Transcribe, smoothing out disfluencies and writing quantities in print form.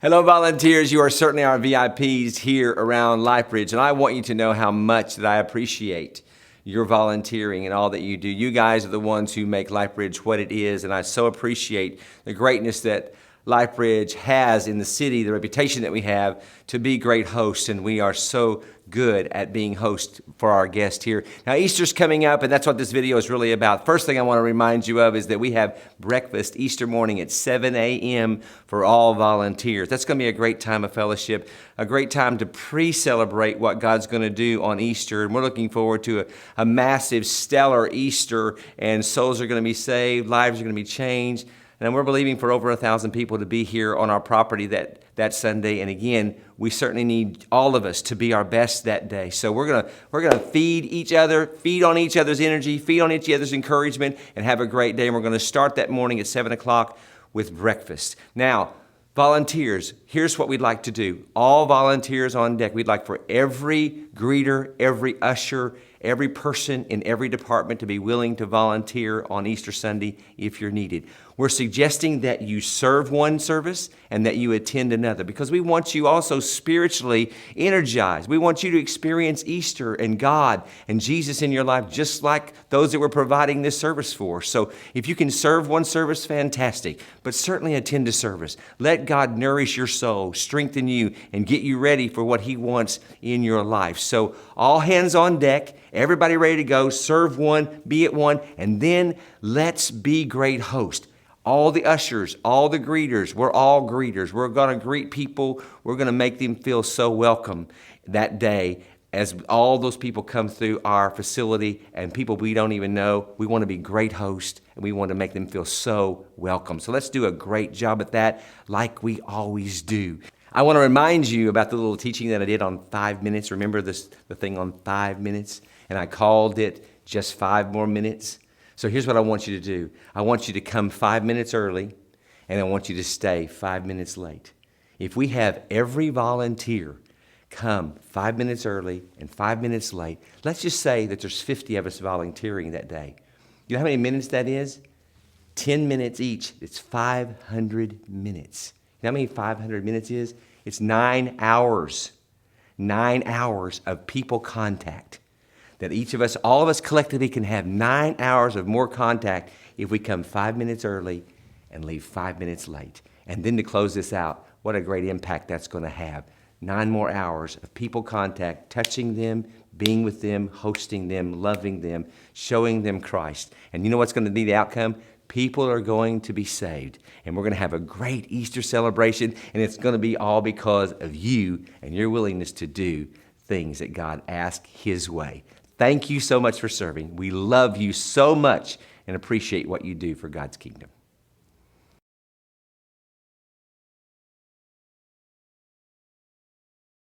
Hello, volunteers. You are certainly our VIPs here around LifeBridge, and I want you to know how much that I appreciate your volunteering and all that you do. You guys are the ones who make LifeBridge what it is, and I so appreciate the greatness that LifeBridge has in the city, the reputation that we have to be great hosts, and we are so good at being hosts for our guests here. Now, Easter's coming up, and that's what this video is really about. First thing I want to remind you of is that we have breakfast Easter morning at 7 a.m. for all volunteers. That's going to be a great time of fellowship, a great time to pre-celebrate what God's going to do on Easter, and we're looking forward to a massive, stellar Easter, and souls are going to be saved, lives are going to be changed. And we're believing for over 1,000 people to be here on our property that Sunday. And again, we certainly need all of us to be our best that day. So we're gonna feed each other, feed on each other's energy, feed on each other's encouragement, and have a great day. And we're gonna start that morning at 7 o'clock with breakfast. Now, volunteers, here's what we'd like to do. All volunteers on deck. We'd like for every greeter, every usher, every person in every department to be willing to volunteer on Easter Sunday if you're needed. We're suggesting that you serve one service and that you attend another because we want you also spiritually energized. We want you to experience Easter and God and Jesus in your life just like those that we're providing this service for. So if you can serve one service, fantastic, but certainly attend a service. Let God nourish your soul, strengthen you, and get you ready for what He wants in your life. So all hands on deck, everybody ready to go, serve one, be at one, and then let's be great hosts. All the ushers, all the greeters, we're all greeters. We're going to greet people. We're going to make them feel so welcome that day as all those people come through our facility and people we don't even know. We want to be great hosts and we want to make them feel so welcome. So let's do a great job at that like we always do. I want to remind you about the little teaching that I did on 5 minutes. Remember the thing on 5 minutes? And I called it just 5 more minutes. So here's what I want you to do. I want you to come 5 minutes early, and I want you to stay 5 minutes late. If we have every volunteer come 5 minutes early and 5 minutes late, let's just say that there's 50 of us volunteering that day. You know how many minutes that is? 10 minutes each. It's 500 minutes. You know how many 500 minutes is? It's 9 hours. 9 hours of people contact. That each of us, all of us collectively can have 9 hours of more contact if we come 5 minutes early and leave 5 minutes late. And then to close this out, what a great impact that's going to have. 9 more hours of people contact, touching them, being with them, hosting them, loving them, showing them Christ. And you know what's going to be the outcome? People are going to be saved. And we're going to have a great Easter celebration. And it's going to be all because of you and your willingness to do things that God asked His way. Thank you so much for serving. We love you so much and appreciate what you do for God's kingdom.